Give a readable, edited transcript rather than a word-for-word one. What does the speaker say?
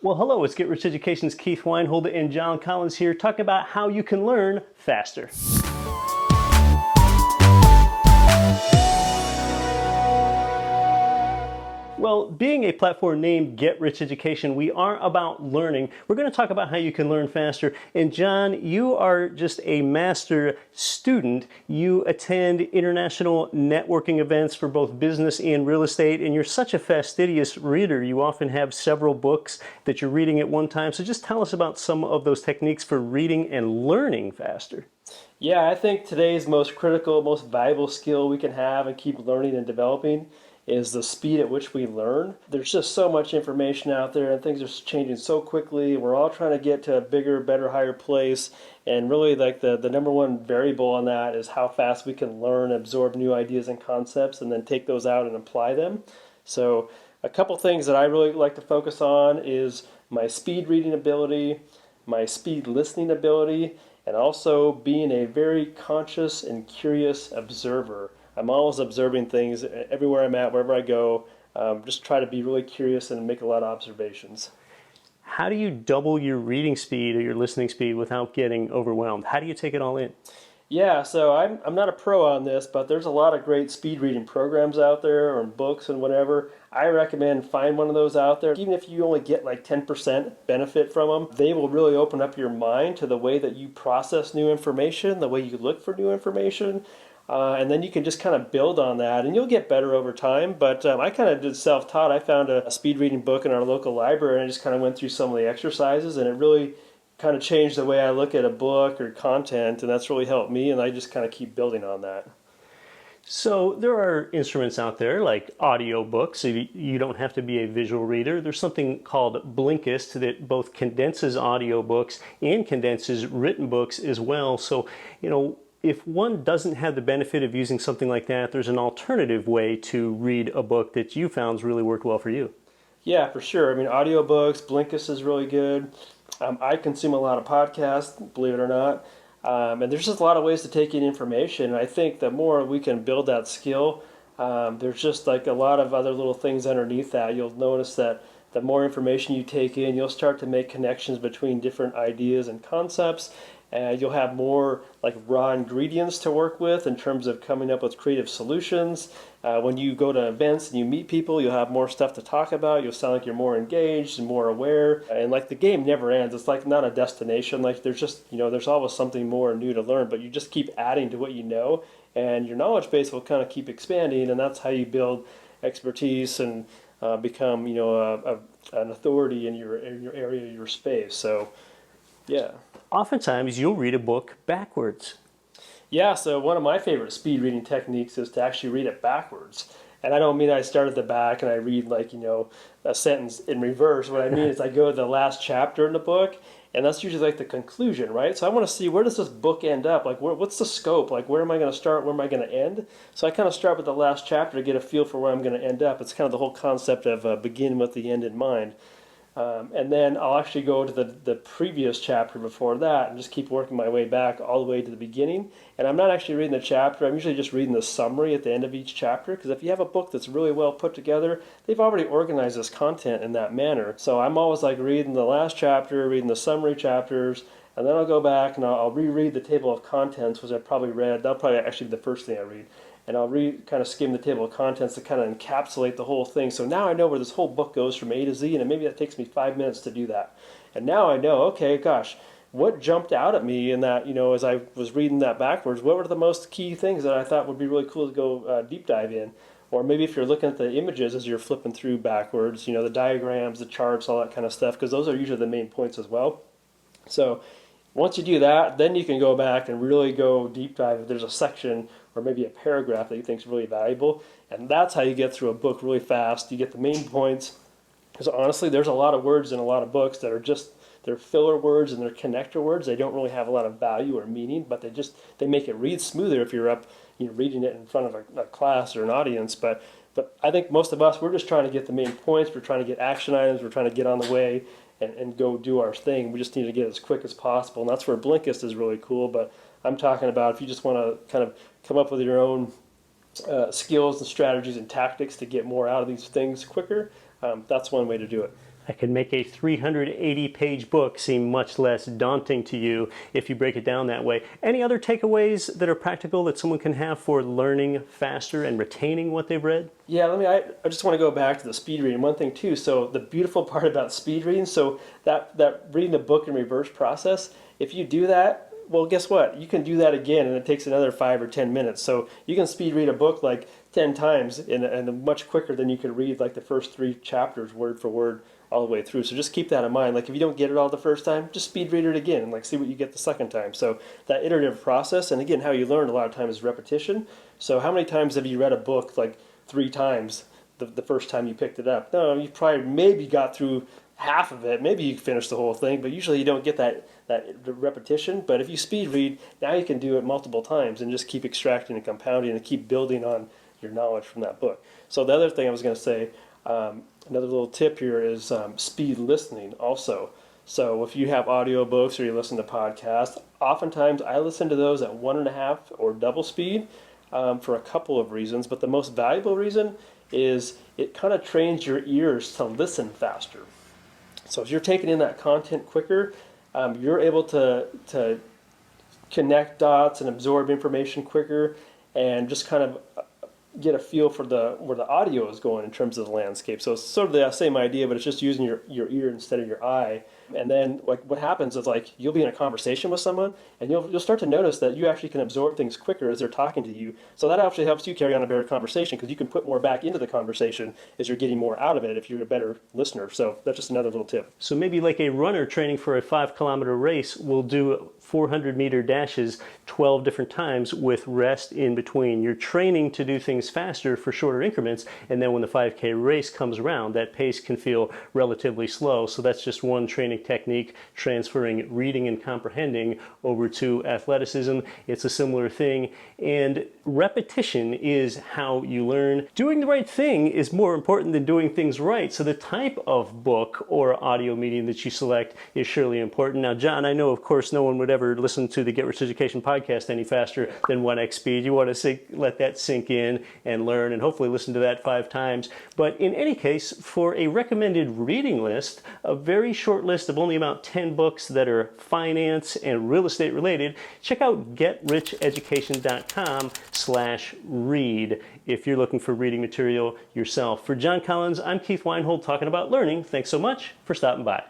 Well, hello, it's Get Rich Education's Keith Weinhold and John Collins here talking about how you can learn faster. Well, being a platform named Get Rich Education, we are about learning. We're going to talk about how you can learn faster. And John, you are just a master student. You attend international networking events for both business and real estate, and you're such a fastidious reader. You often have several books that you're reading at one time. So just tell us about some of those techniques for reading and learning faster. Yeah, I think today's most critical, most valuable skill we can have and keep learning and developing is the speed at which we learn. There's just so much information out there and things are changing so quickly. We're all trying to get to a bigger, better, higher place. And really like the number one variable on that is how fast we can learn, absorb new ideas and concepts, and then take those out and apply them. So a couple things that I really like to focus on is my speed reading ability, my speed listening ability, and also being a very conscious and curious observer. I'm always observing things everywhere I'm at, wherever I go. Just try to be really curious and make a lot of observations. How do you double your reading speed or your listening speed without getting overwhelmed? How do you take it all in? Yeah, so I'm not a pro on this, but there's a lot of great speed reading programs out there or books and whatever. I recommend find one of those out there. Even if you only get like 10% benefit from them, they will really open up your mind to the way that you process new information, the way you look for new information. And then you can just kind of build on that and you'll get better over time. But I kind of did self-taught. I found a speed reading book in our local library and I just kind of went through some of the exercises and it really kind of changed the way I look at a book or content, and that's really helped me, and I just kind of keep building on that. So there are instruments out there like audiobooks, so you don't have to be a visual reader. There's something called Blinkist that both condenses audiobooks and condenses written books as well. So, if one doesn't have the benefit of using something like that, there's an alternative way to read a book that you found's really worked well for you. Yeah, for sure. I mean, audiobooks, Blinkist is really good. I consume a lot of podcasts, believe it or not. And there's just a lot of ways to take in information. And I think the more we can build that skill, there's just like a lot of other little things underneath that. You'll notice that the more information you take in, you'll start to make connections between different ideas and concepts. And you'll have more like raw ingredients to work with in terms of coming up with creative solutions. When you go to events and you meet people, you'll have more stuff to talk about. You'll sound like you're more engaged and more aware. And like the game never ends. It's like not a destination. Like there's just, there's always something more new to learn, but you just keep adding to what you know and your knowledge base will kind of keep expanding. And that's how you build expertise and become, an authority in your area, your space. So, yeah. Oftentimes you'll read a book backwards. Yeah, so one of my favorite speed reading techniques is to actually read it backwards. And I don't mean I start at the back and I read a sentence in reverse. What I mean is I go to the last chapter in the book, and that's usually like the conclusion, right? So I want to see, where does this book end up? Like what's the scope? Like where am I going to start? Where am I going to end? So I kind of start with the last chapter to get a feel for where I'm going to end up. It's kind of the whole concept of begin with the end in mind. And then I'll actually go to the previous chapter before that and just keep working my way back all the way to the beginning. And I'm not actually reading the chapter. I'm usually just reading the summary at the end of each chapter, because if you have a book that's really well put together, they've already organized this content in that manner. So I'm always like reading the last chapter, reading the summary chapters, and then I'll go back and I'll reread the table of contents, which I probably read. That'll probably actually be the first thing I read. And I'll kind of skim the table of contents to kind of encapsulate the whole thing. So now I know where this whole book goes from A to Z, and maybe that takes me 5 minutes to do that. And now I know, okay, gosh, what jumped out at me in that, as I was reading that backwards, what were the most key things that I thought would be really cool to go deep dive in? Or maybe if you're looking at the images as you're flipping through backwards, the diagrams, the charts, all that kind of stuff, because those are usually the main points as well. So once you do that, then you can go back and really go deep dive if there's a section or maybe a paragraph that you think is really valuable. And that's how you get through a book really fast. You get the main points. Because honestly, there's a lot of words in a lot of books that are just, they're filler words and they're connector words. They don't really have a lot of value or meaning, but they make it read smoother if you're up, reading it in front of a class or an audience. But I think most of us, we're just trying to get the main points. We're trying to get action items. We're trying to get on the way and go do our thing. We just need to get as quick as possible. And that's where Blinkist is really cool. But I'm talking about if you just want to kind of come up with your own skills and strategies and tactics to get more out of these things quicker, that's one way to do it. That can make a 380-page book seem much less daunting to you if you break it down that way. Any other takeaways that are practical that someone can have for learning faster and retaining what they've read? Yeah, I just want to go back to the speed reading. One thing too, so the beautiful part about speed reading, so that reading the book in reverse process, if you do that, well, guess what? You can do that again, and it takes another 5 or 10 minutes. So you can speed read a book like 10 times and much quicker than you could read like the first 3 chapters word for word all the way through. So just keep that in mind. Like if you don't get it all the first time, just speed read it again and like see what you get the second time. So that iterative process, and again, how you learn a lot of times is repetition. So how many times have you read a book like 3 times the first time you picked it up? No, you probably maybe got through half of it. Maybe you finished the whole thing, but usually you don't get that repetition. But if you speed read, now you can do it multiple times and just keep extracting and compounding and keep building on your knowledge from that book. So the other thing I was going to say, another little tip here is speed listening also. So if you have audiobooks or you listen to podcasts, oftentimes I listen to those at 1.5 or double speed for a couple of reasons. But the most valuable reason is it kind of trains your ears to listen faster. So if you're taking in that content quicker, you're able to connect dots and absorb information quicker and just kind of get a feel for where the audio is going in terms of the landscape. So it's sort of the same idea, but it's just using your ear instead of your eye. And then like what happens is like you'll be in a conversation with someone and you'll start to notice that you actually can absorb things quicker as they're talking to you. So that actually helps you carry on a better conversation because you can put more back into the conversation as you're getting more out of it if you're a better listener. So that's just another little tip. So maybe like a runner training for a 5-kilometer race will do 400-meter dashes 12 different times with rest in between. You're training to do things faster for shorter increments, and then when the 5K race comes around, that pace can feel relatively slow. So that's just one training technique, transferring reading and comprehending over to athleticism. It's a similar thing, and repetition is how you learn. Doing the right thing is more important than doing things right. So the type of book or audio medium that you select is surely important. Now, John, I know, of course, no one would ever listen to the Get Rich Education podcast any faster than 1x speed. You want to let that sink in and learn and hopefully listen to that 5 times. But in any case, for a recommended reading list, a very short list of only about 10 books that are finance and real estate related, check out getricheducation.com/read if you're looking for reading material yourself. For John Collins, I'm Keith Weinhold talking about learning. Thanks so much for stopping by.